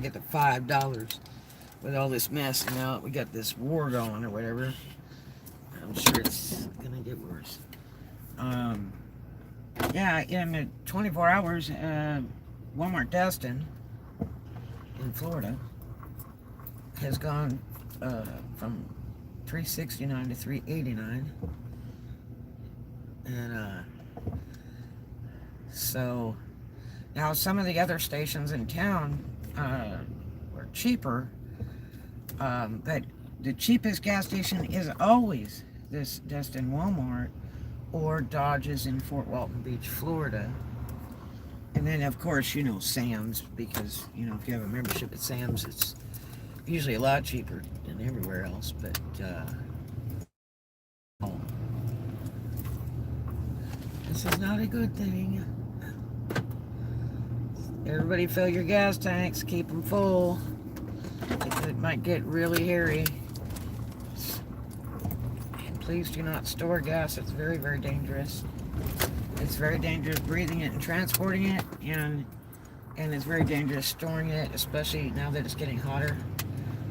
get the $5 with all this mess. And now we got this war going or whatever. I'm sure it's gonna get worse. Um, yeah, in the 24 hours, Walmart Destin in Florida has gone from 369 to 389, and so now some of the other stations in town were cheaper, but the cheapest gas station is always this Destin Walmart or Dodge's in Fort Walton Beach, Florida. And then, of course, Sam's, because, if you have a membership at Sam's, it's usually a lot cheaper than everywhere else. But, this is not a good thing. Everybody fill your gas tanks, keep them full. It might get really hairy. And please do not store gas. It's very, very dangerous. It's very dangerous breathing it and transporting it, and it's very dangerous storing it, especially now that it's getting hotter.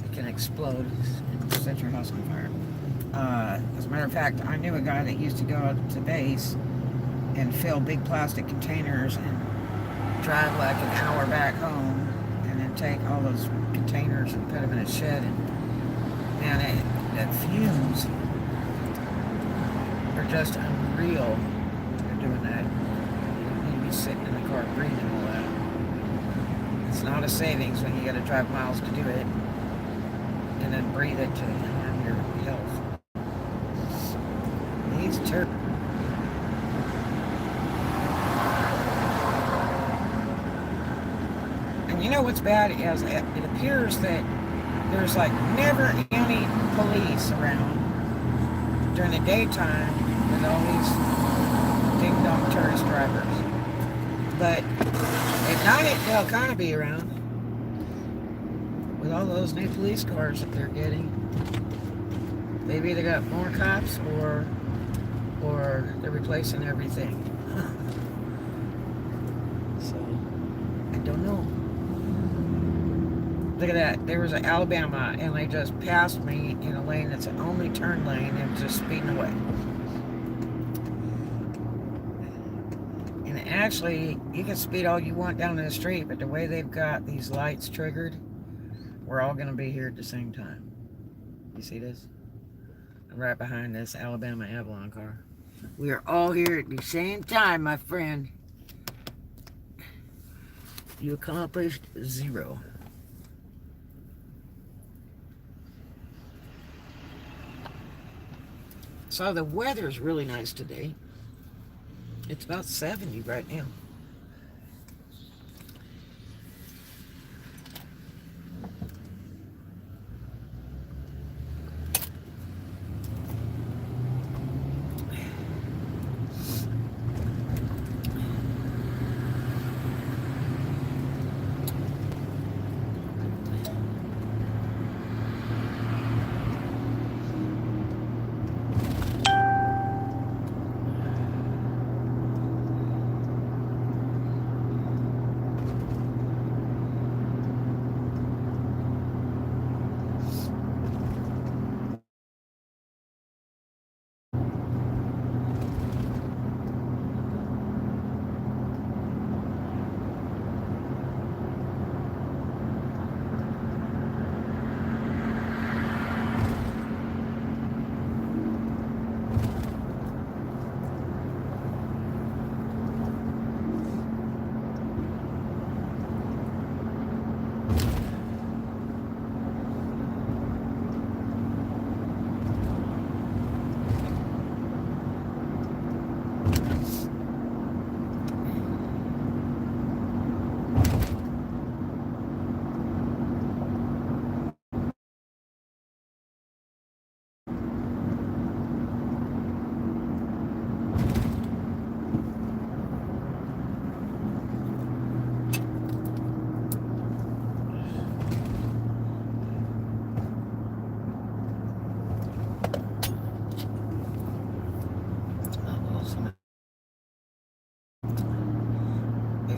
It can explode and set your house on fire. As a matter of fact, I knew a guy that used to go out to base and fill big plastic containers and drive like an hour back home, and then take all those containers and put them in a shed. And man, the fumes are just unreal. Doing that, you need to be sitting in the car breathing all that. It's not a savings when you got to drive miles to do it, and then breathe it to harm your health. He's terrible. And you know what's bad is it appears that there's like never any police around during the daytime with all these ding-dong tourist drivers. But at night, they'll kind of be around with all those new police cars that they're getting. They've either got more cops or they're replacing everything. So, I don't know. Look at that. There was an Alabama, and they just passed me in a lane that's an only turn lane, and just speeding away. Actually, you can speed all you want down the street, but the way they've got these lights triggered, we're all going to be here at the same time. You see this? I'm right behind this Alabama Avalon car. We are all here at the same time, my friend. You accomplished 0. So the weather's really nice today. It's about 70 right now.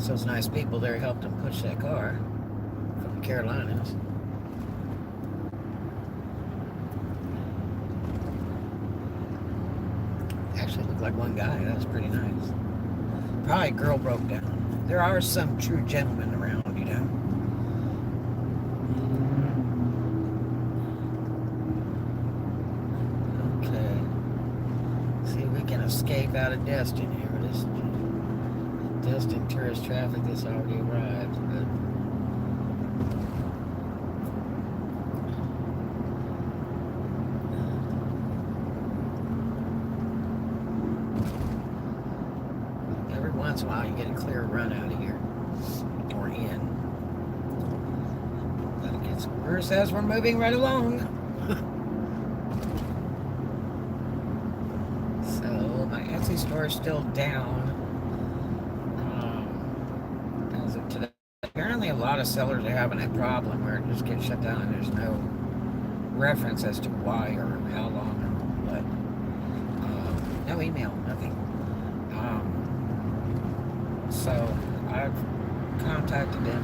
Those nice people there helped him push that car from Carolinas. Actually looked like one guy. That was pretty nice. Probably a girl broke down. There are some true gentlemen around, you know. Okay. See if we can escape out of Destin here. This Destin tourist traffic that's already arrived. But every once in a while you get a clear run out of here. Or in. But it gets worse as we're moving right along. So my Etsy store is still down. As of today. Apparently a lot of sellers are having that problem where it just gets shut down and there's no reference as to why or how long or what. No email, nothing. So I've contacted them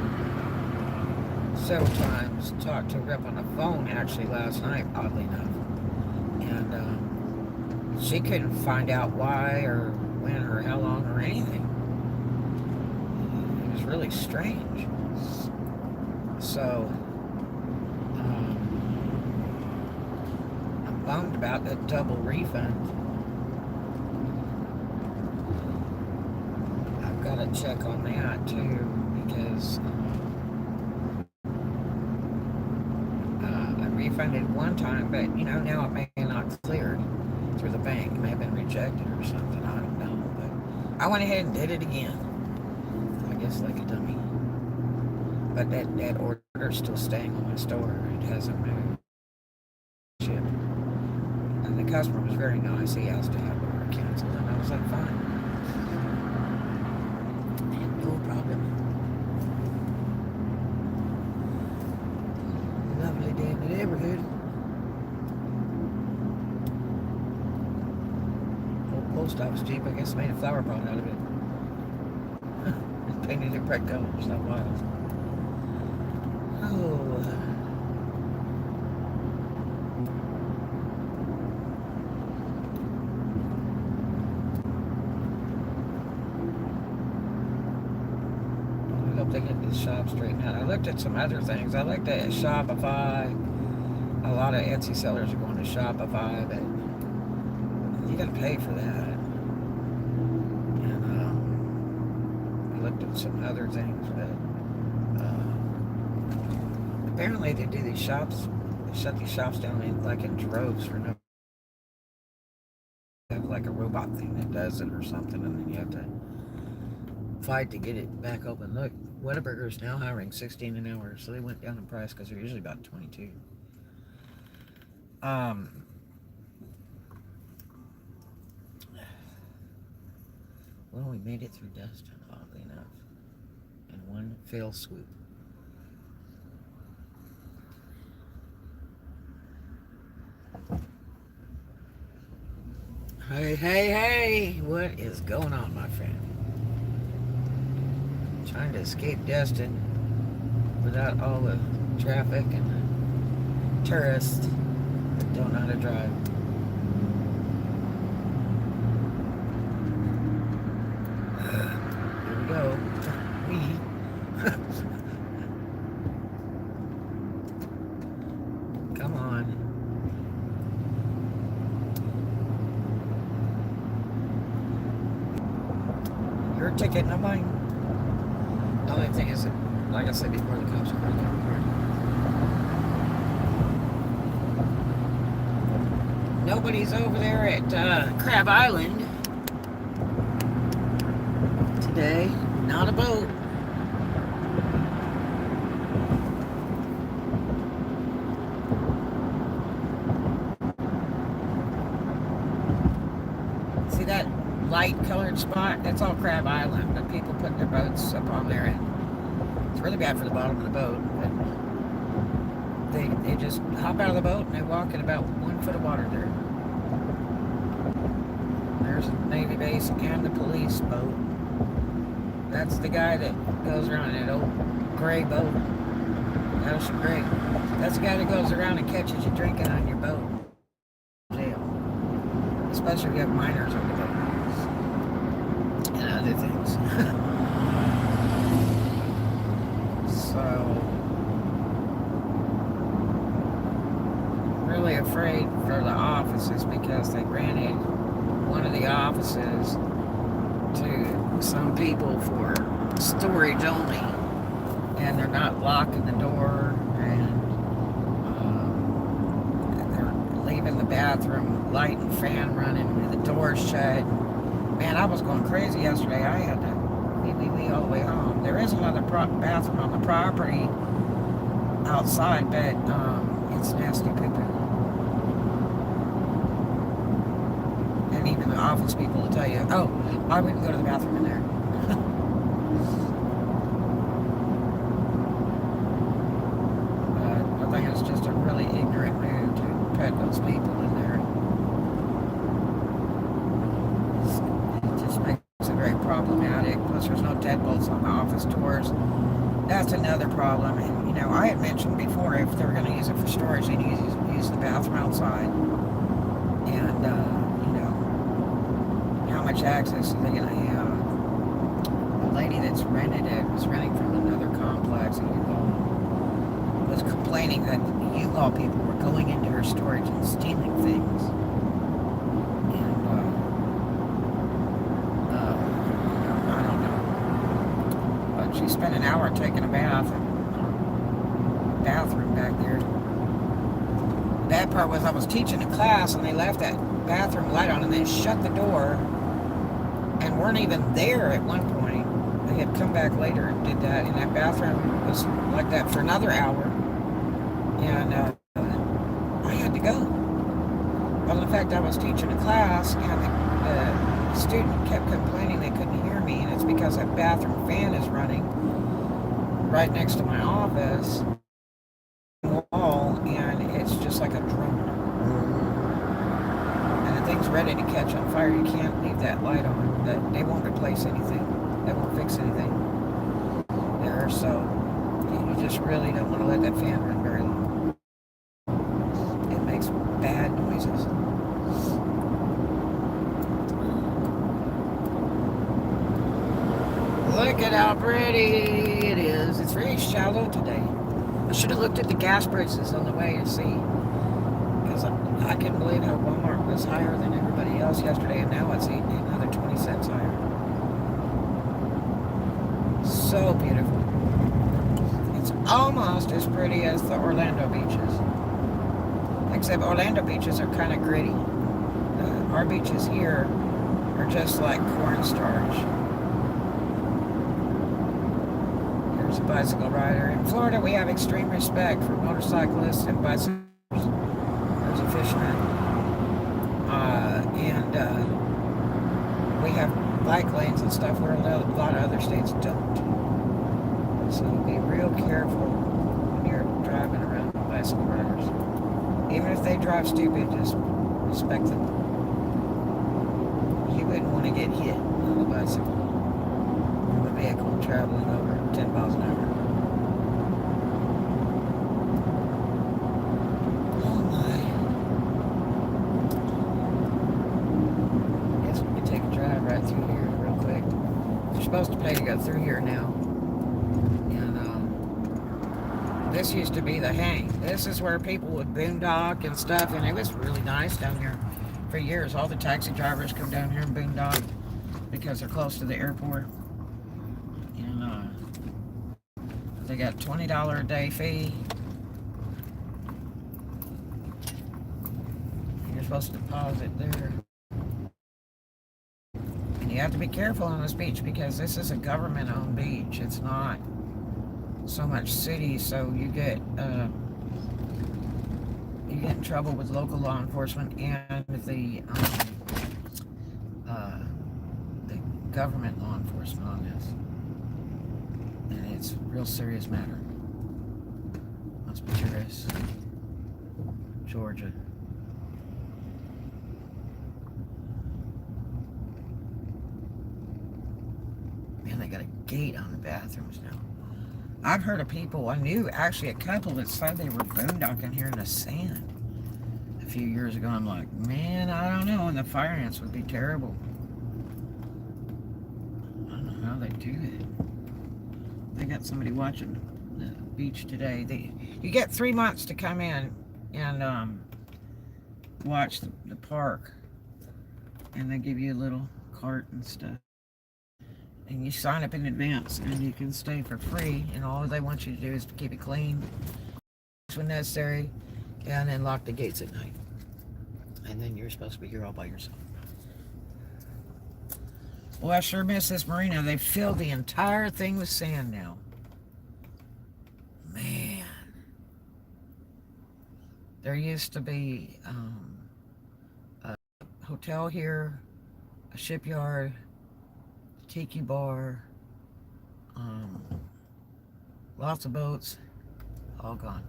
several times, talked to a rep on the phone actually last night, oddly enough, and she couldn't find out why or when or how long or anything. It was really strange. So I'm bummed about that double refund. I've got to check on that too, because I refunded one time, but you know, now it may not cleared through the bank. It may have been rejected or something. I don't know, but I went ahead and did it again. I guess like a dummy. But that order's still staying on my store. It hasn't moved. And the customer was very nice. He asked to have the order canceled, and I was like, fine. No problem. Lovely day in the neighborhood. Old post office Jeep, I guess, made a flower pot out of it. Painted it bright colors, not wild. Oh. I hope they get this shop straightened out. I looked at some other things. I looked at Shopify. A lot of Etsy sellers are going to Shopify, but you got to pay for that. And I looked at some other things, but apparently they do these shops, they shut these shops down in droves for no. They have like a robot thing that does it or something, and then you have to fight to get it back open. Look, Whataburger's now hiring $16 an hour, so they went down in price because they're usually about $22. Well, we made it through Destin, oddly enough, in one fell swoop. Hey, hey, hey! What is going on, my friend? Trying to escape Destin without all the traffic and the tourists that don't know how to drive. Here we go. Come on. Your ticket, not mine. The only thing is that, like I said before, the cops are running over here. Nobody's over there at Crab Island today. Not a boat. See that light colored spot? That's all Crab Island, but people put their boats up on there, and it's really bad for the bottom of the boat. But they just hop out of the boat and they walk in about 1 foot of water there. There's the Navy base and the police boat. That's the guy that goes around in that old gray boat. Ocean Great. That's the guy that goes around and catches you drinking on your boat. Jail. Especially if you have minors on the boat. And other things. So, really afraid for the offices because they rented one of the offices to some people for storage only, and they're not locking the door, and they're leaving the bathroom light and fan running with the door shut. Man, I was going crazy yesterday. I had to wee all the way home. There is another bathroom on the property outside, but it's nasty poo-poo. And even the office people will tell you, oh, I wouldn't go to the bathroom in there. But I think it's just a really ignorant move to put those people in there. It just makes it very problematic. Plus, there's no deadbolts on the office doors. That's another problem. And, you know, I had mentioned before, if they were going to use it for storage, they'd use the bathroom outside. And, you know, how much access are they going to have? The lady that's rented it was renting from another complex, and was complaining that U-Haul people were going into her storage and stealing things. And, I don't know. But she spent an hour taking a bath in the bathroom back there. The bad part was I was teaching a class, and they left that bathroom light on, and they shut the door, and weren't even there at one point. They had come back later and did that, and that bathroom was like that for another hour, and I had to go. Well, in fact, I was teaching a class, and the student kept complaining they couldn't hear me, and it's because that bathroom fan is running right next to my office wall, and it's just like a drone. And the thing's ready to catch on fire. You can't leave that light on. They won't replace anything. They won't fix anything there, so you just really don't want to let that fan run very long. It makes bad noises. Look at how pretty it is. It's very shallow today. I should have looked at the gas prices on the way to see, because I couldn't believe how Walmart was higher than everybody else yesterday, and now it's another 20 cents higher. So beautiful. It's almost as pretty as the Orlando beaches, except Orlando beaches are kind of gritty. Our beaches here are just like cornstarch. There's a bicycle rider. In Florida, we have extreme respect for motorcyclists and bicyclists. There's a fisherman. And we have bike lanes and stuff where a lot of other states don't. So be real careful when you're driving around with bicycle riders. Even if they drive stupid, just respect them. You wouldn't want to get hit on a bicycle from a vehicle traveling over 10 miles an hour. Oh my. Guess we can take a drive right through here real quick. You're supposed to pay to go through here now. This used to be the hang. This is where people would boondock and stuff, and it was really nice down here for years. All the taxi drivers come down here and boondock because they're close to the airport. And they got $20 a day fee. You're supposed to deposit there. And you have to be careful on this beach because this is a government-owned beach. It's not so much city, so you get in trouble with local law enforcement and the government law enforcement on this, and it's a real serious matter. Las Picturesque, Georgia. Man, they got a gate on the bathrooms now. I've heard of people, I knew actually a couple that said they were boondocking here in the sand a few years ago. I'm like, man, I don't know, and the fire ants would be terrible. I don't know how they do it. They got somebody watching the beach today. You get 3 months to come in and watch the park, and they give you a little cart and stuff. And you sign up in advance, and you can stay for free. And all they want you to do is to keep it clean when necessary, and then lock the gates at night. And then you're supposed to be here all by yourself. Well, I sure miss this marina. They filled the entire thing with sand now. Man. There used to be a hotel here, a shipyard, tiki bar, lots of boats, all gone.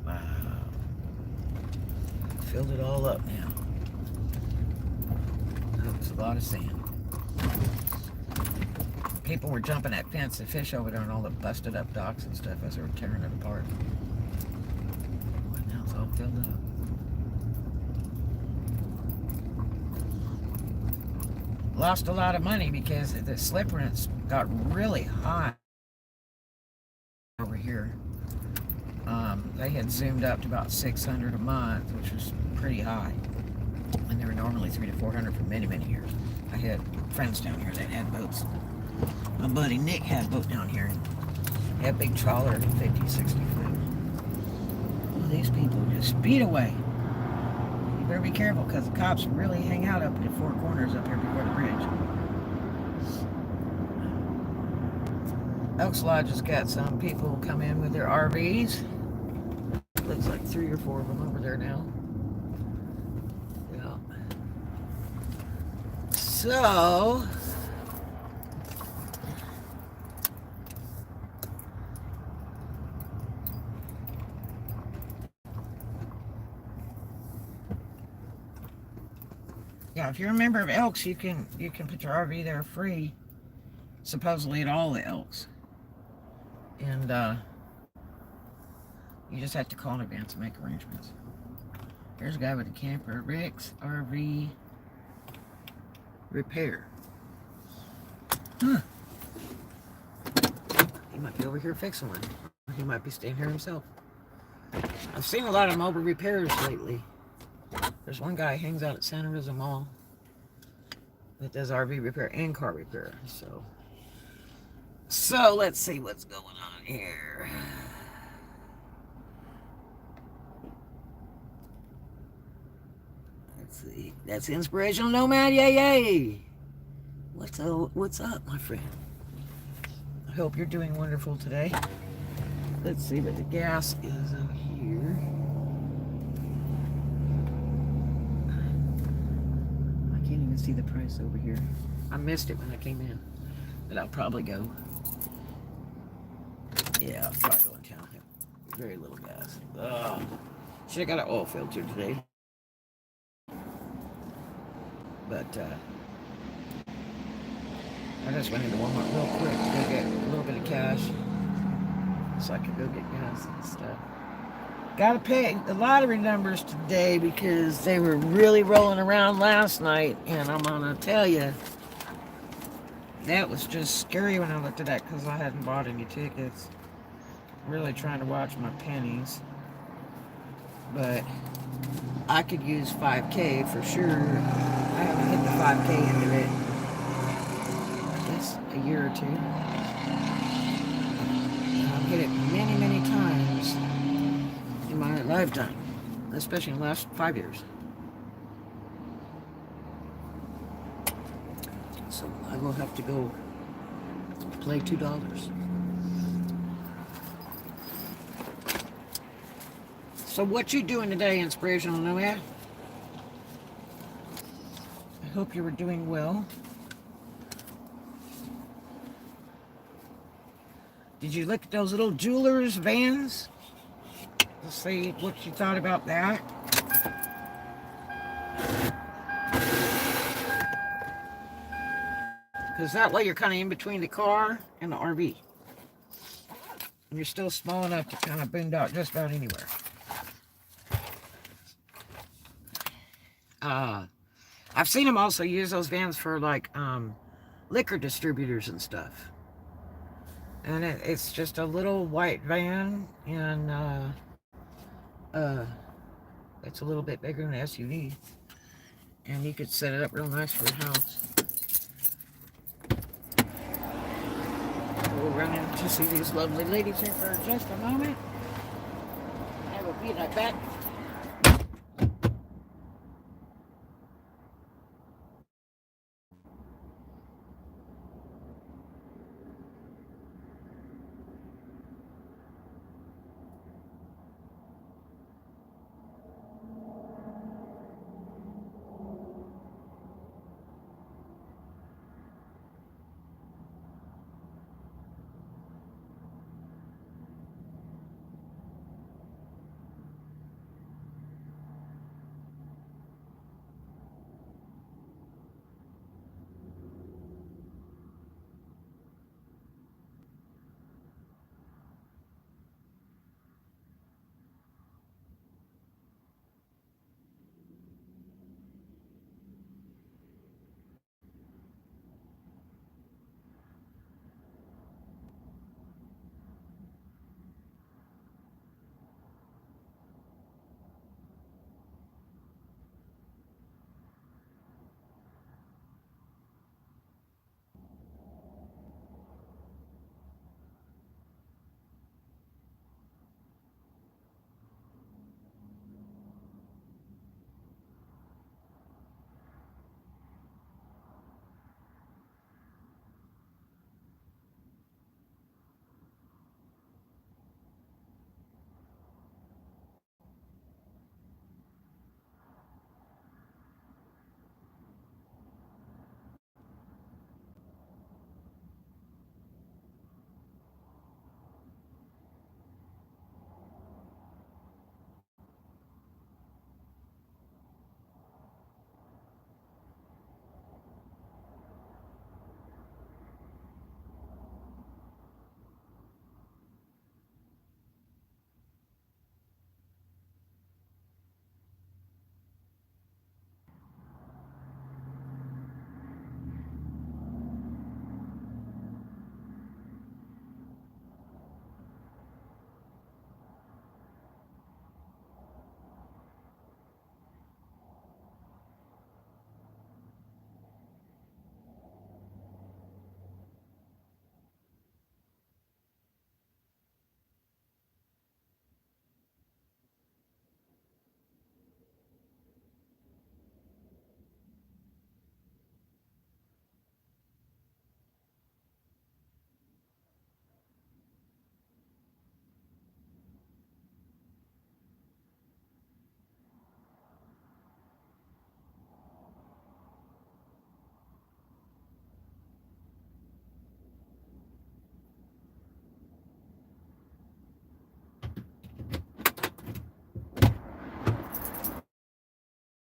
Wow. Filled it all up now. That was a lot of sand. People were jumping that fence and fish over there on all the busted up docks and stuff as they were tearing it apart. But now it's all filled up. Lost a lot of money because the slip rents got really high over here. They had zoomed up to about $600 a month, which was pretty high. And they were normally $300 to $400 for many, many years. I had friends down here that had boats. My buddy Nick had a boat down here. He had a big trawler, 50, 60 foot. Well, these people just speed away. You better be careful because the cops really hang out up at the four corners up here before the bridge. Elks Lodge has got some people come in with their RVs. Looks like 3 or 4 of them over there now. Yeah. So, yeah, if you're a member of Elks, you can put your RV there free, supposedly at all the Elks. And you just have to call in advance and make arrangements. Here's a guy with a camper, Rick's RV Repair. Huh. He might be over here fixing one. Or he might be staying here himself. I've seen a lot of mobile repairs lately. There's one guy who hangs out at Santa Rosa Mall that does RV repair and car repair. So let's see what's going on here. Let's see. That's Inspirational Nomad. Yay, yay. What's up, my friend? I hope you're doing wonderful today. Let's see what the gas is over here. I can't even see the price over here. I missed it when I came in. But I'll probably go. Yeah, I'll probably go in town. Very little gas. Ugh. Should have got an oil filter today. But I just went into Walmart real quick to go get a little bit of cash so I could go get gas and stuff. Gotta pay the lottery numbers today because they were really rolling around last night, and I'm gonna tell you, that was just scary when I looked at that because I hadn't bought any tickets. Really trying to watch my pennies. But I could use 5K for sure. I haven't hit the 5K end of it. It's a year or two. And I've hit it many, many times in my lifetime. Especially in the last 5 years. So I will have to go play $2. So what you doing today, Inspirational Nomad? I hope you were doing well. Did you look at those little jewelers vans? Let's see what you thought about that. Because that way you're kind of in between the car and the RV. And you're still small enough to kind of boondock just about anywhere. I've seen them also use those vans for like liquor distributors and stuff. And it's just a little white van, and it's a little bit bigger than an SUV. And you could set it up real nice for your house. We'll run in to see these lovely ladies here for just a moment. I will be right back.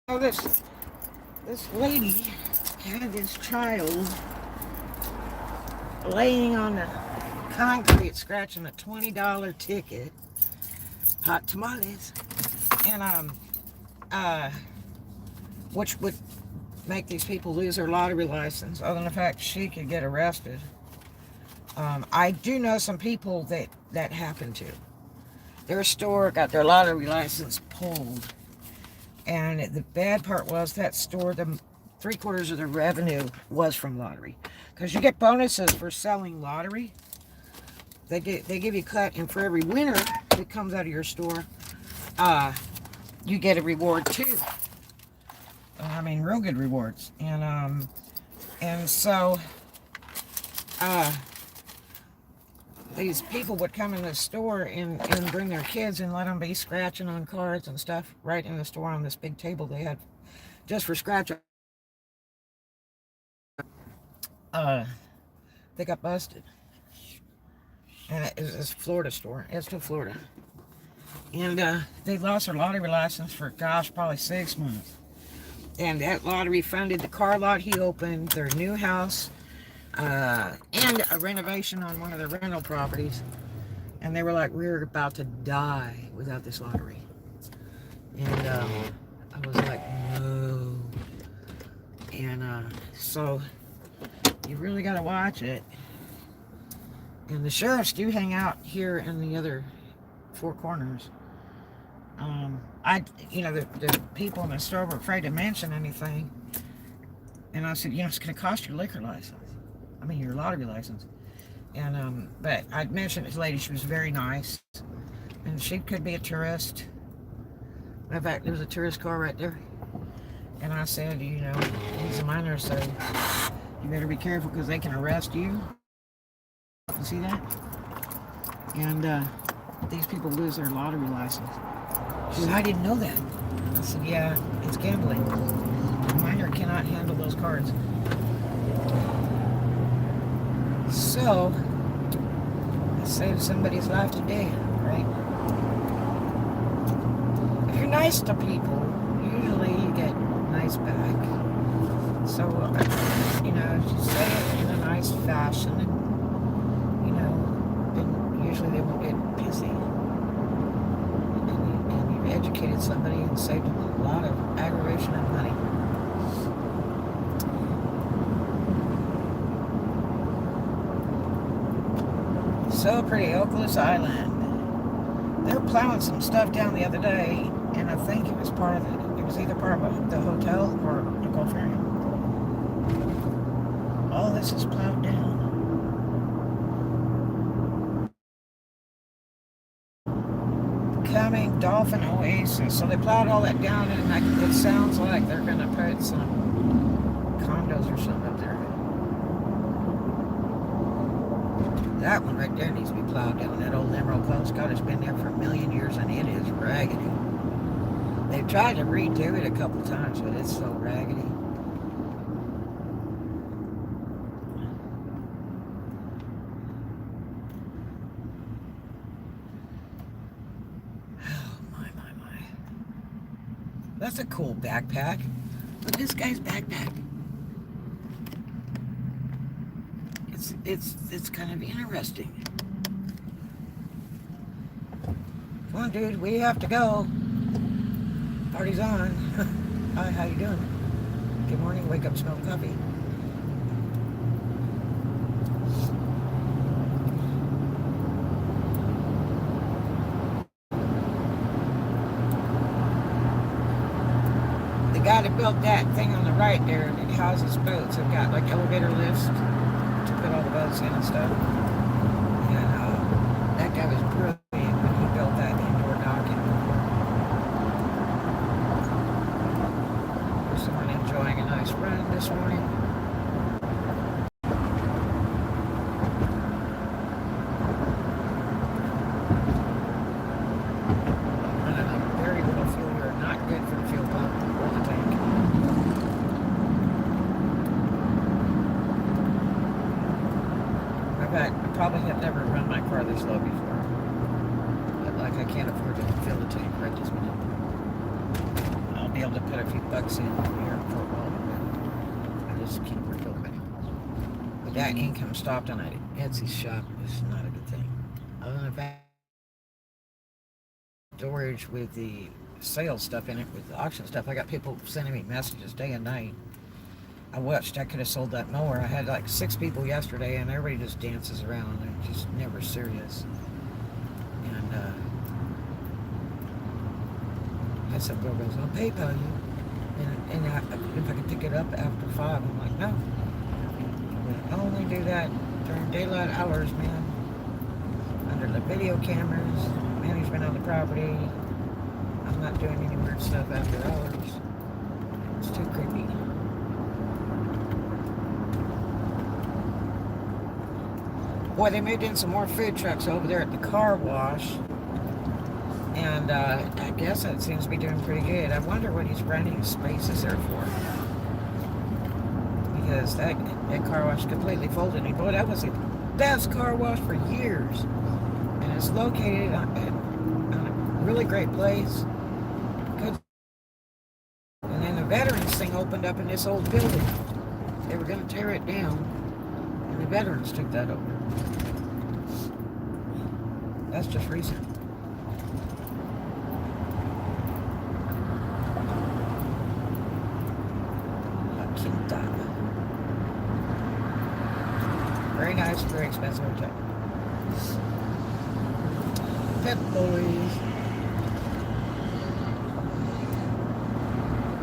Oh, this lady had this child laying on the concrete scratching a $20 ticket. Hot tamales. And which would make these people lose their lottery license, other than the fact she could get arrested. I do know some people that happened to. Their store got their lottery license pulled. And the bad part was that store, the 3/4 of the revenue was from lottery. Because you get bonuses for selling lottery. They give you a cut, and for every winner that comes out of your store, you get a reward too. I mean, real good rewards. And so these people would come in the store and bring their kids and let them be scratching on cards and stuff right in the store on this big table they had just for scratching. They got busted. And it was this Florida store. It's still Florida. And they lost their lottery license for, gosh, probably 6 months. And that lottery funded the car lot he opened, their new house, and a renovation on one of the rental properties. And they were like, we were about to die without this lottery. And I was like, no. And so you really got to watch it. And the sheriffs do hang out here in the other four corners. The people in the store were afraid to mention anything. And I said, it's going to cost your liquor license. I mean, your lottery license. And, but I'd mentioned this lady, she was very nice. And she could be a tourist. In fact, there was a tourist car right there. And I said, he's a minor, so you better be careful because they can arrest you. You see that? And these people lose their lottery license. She said, I didn't know that. I said, yeah, it's gambling. A minor cannot handle those cards. So, I saved somebody's life today, right? If you're nice to people, usually you get nice back. So, just say it in a nice fashion, and usually they won't get pissy. And you've educated somebody and saved them a lot of aggravation and money. So pretty, Oculus Island. They were plowing some stuff down the other day, and I think it was either part of the hotel or the Gulf area. All this is plowed down. Coming Dolphin Oasis. So they plowed all that down, and it sounds like they're going to put some condos or something up there. That one right there needs to be plowed down. That old Emerald Coast Cottage has been there for a million years, and it is raggedy. They've tried to redo it a couple times, but it's so raggedy. Oh, my. That's a cool backpack. Look at this guy's backpack. It's kind of interesting. Come on, dude, we have to go. Party's on. Hi, how you doing? Good morning, wake up, smell coffee. The guy that built that thing on the right there, it houses boats. They've got like elevator lifts to put all the boats in and stuff. And that guy was brilliant when he built that indoor docking. There's someone enjoying a nice run this morning. Running a very little fuel here, not good for the fuel pump or the tank. I probably have never run my car this low before. But I can't afford to fill the tank right this minute. I'll be able to put a few bucks in here for a while. I just can't afford to fill the tank. But that income stopped on an Etsy shop. It's not a good thing. Other than the fact, storage with the sales stuff in it, with the auction stuff, I got people sending me messages day and night. I wished I could have sold that mower. I had like 6 people yesterday, and everybody just dances around. They're just never serious. And had some girl goes, I'll PayPal you. And if I could pick it up after 5, I'm like, no. I only do that during daylight hours, man. Under the video cameras, management on the property. I'm not doing any weird stuff after hours. It's too creepy. Boy, they moved in some more food trucks over there at the car wash. And I guess it seems to be doing pretty good. I wonder what he's renting spaces there for. Because that car wash completely folded. And boy, that was the best car wash for years. And it's located on a really great place. Good. And then the veterans thing opened up in this old building. They were going to tear it down. And the veterans took that over. That's just recent. La Quintana. Very nice, very expensive hotel. Pet Boys.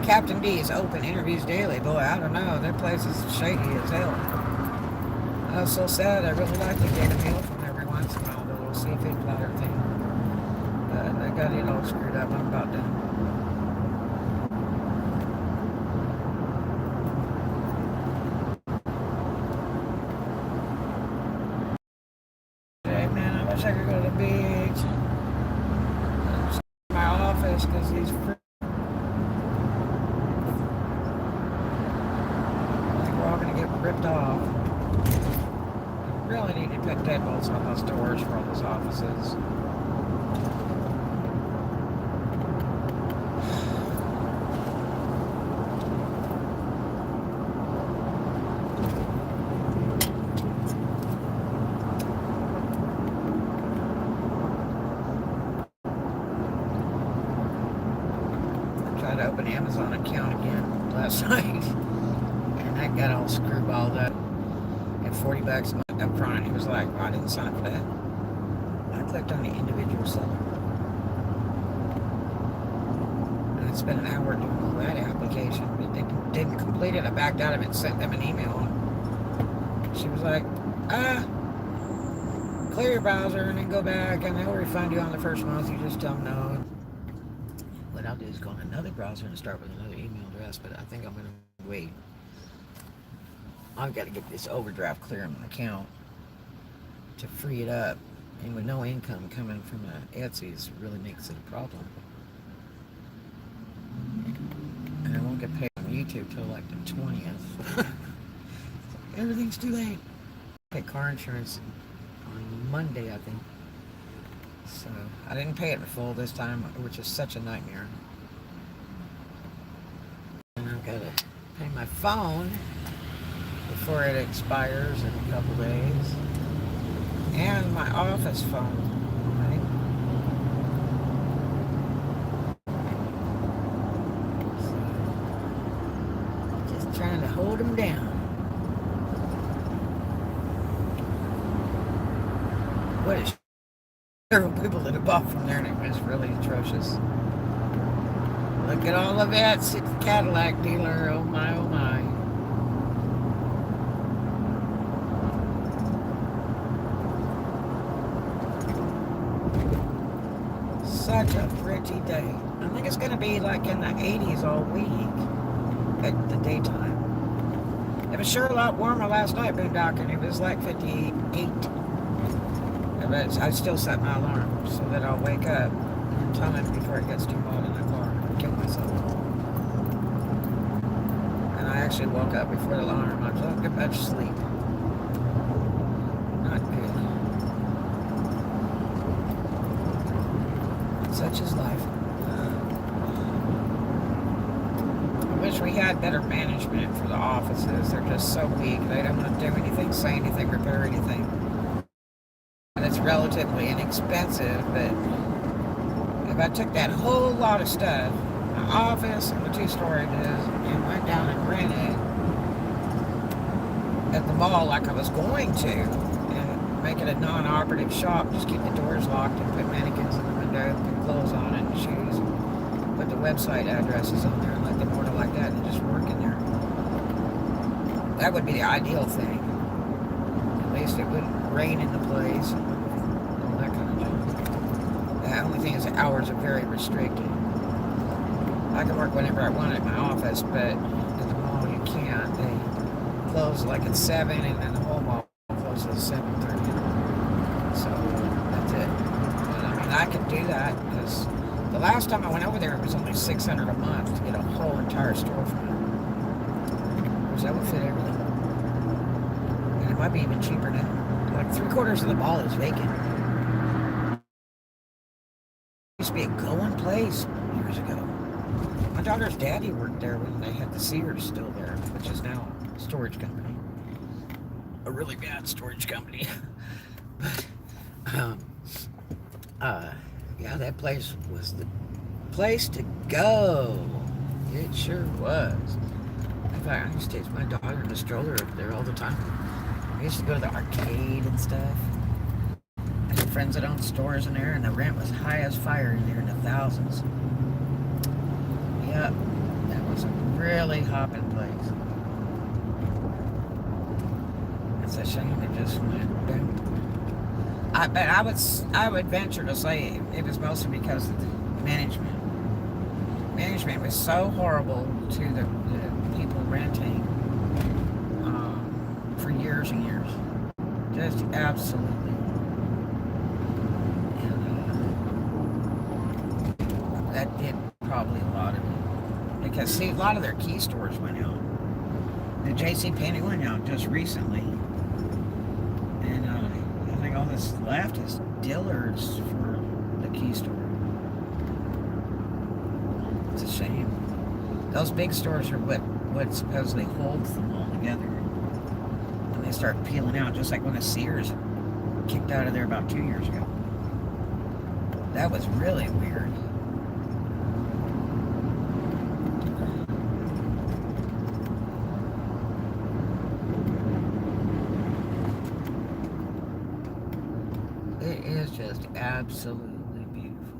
Captain D is open, interviews daily. Boy, I don't know. That place is shady as hell. I was so sad. I really like to get a meal from every once in a while, the little seafood platter thing. But I got it all screwed up. I'm about done. Hey, man, I wish I could go to the beach. My office because he's free. We're all going to get ripped off. Really need to put deadbolts on those doors for all those offices. I tried to open an Amazon account again last night, and that got all screwballed up. At $40 up front, he was like, well, I didn't sign up for that. I clicked on the individual seller. And I spent an hour doing all that application. But they didn't complete it. I backed out of it and sent them an email. She was like, clear your browser and then go back and they'll refund you on the first month. You just tell them no. What I'll do is go on another browser and start with another email address, but I think I'm going to wait. I've got to get this overdraft clear on my account to free it up. And with no income coming from Etsy's really makes it a problem. And I won't get paid on YouTube till like the 20th. Everything's too late. I pay car insurance on Monday, I think. So I didn't pay it in full this time, which is such a nightmare. And I've got to pay my phone before it expires in a couple days, and my office phone, right? So, just trying to hold them down. What is several people that have bought from there, and it was really atrocious. Look at all of that. It's a Cadillac dealer. Oh my, oh my. Such a pretty day. I think it's going to be like in the 80s all week at the daytime. It was sure a lot warmer last night, boondocking. It was like 58. But I still set my alarm so that I'll wake up in time before it gets too hot in the car and kill myself. And I actually woke up before the alarm. I took a bunch of sleep. Not good. Such is life. I wish we had better management for the offices. They're just so weak. They don't want to do anything, say anything, repair anything. And it's relatively inexpensive, but if I took that whole lot of stuff, my office and the 2 storages, and went down and rented at the mall like I was going to, and make it a non-operative shop, just keep the doors locked and put mannequins in the window, put clothes on it and shoes, put the website addresses on there and let them order like that and just work in there. That would be the ideal thing. At least it wouldn't rain in the place and all that kind of junk. The only thing is the hours are very restricted. I can work whenever I want at my office, but at the mall you can't. They close like at 7 and then the whole mall closes at 7:30. So that's it. But I mean, I can do that because the last time I went over there it was only $600 a month to get a whole entire storefront. Because that would fit everything. And it might be even cheaper now. Like 3/4 of the mall is vacant. It used to be a going place years ago. My daughter's daddy worked there when they had the Sears still there, which is now a storage company. A really bad storage company. But, Yeah, that place was the place to go. It sure was. In fact, I used to take my daughter in the stroller up there all the time. We used to go to the arcade and stuff. I had friends that owned stores in there, and the rent was high as fire in there in the thousands. Yep, that was a really hopping place. It's a shame it just went down. But I would venture to say it was mostly because of the management. Management was so horrible to the people renting for years and years. Just absolutely. And that did probably a lot of it. Because, see, a lot of their key stores went out. The JCPenney went out just recently. And I think all that's left is Dillard's for the key store. It's a shame. Those big stores are what supposedly holds them all together. When they start peeling out, just like when the Sears kicked out of there about 2 years ago. That was really weird. It is just absolutely beautiful.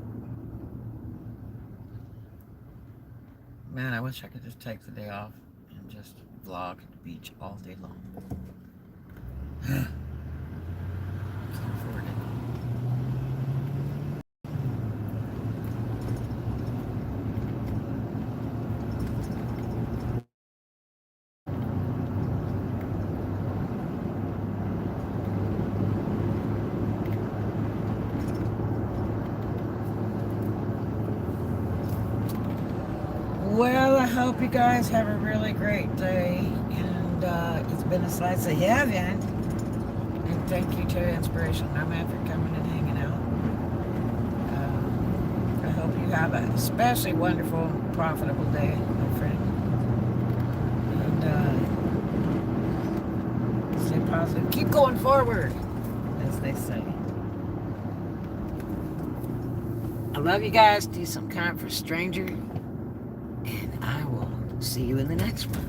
Man, I wish I could just take the day off and just vlog at the beach all day long. Can't afford it. Well, I hope you guys have a really great day, and it's been a slice of heaven. And thank you to Inspiration Nomad for coming and hanging out. I hope you have an especially wonderful, profitable day, my friend. And stay positive. Keep going forward, as they say. I love you guys. Do some kind for a stranger. And I will see you in the next one.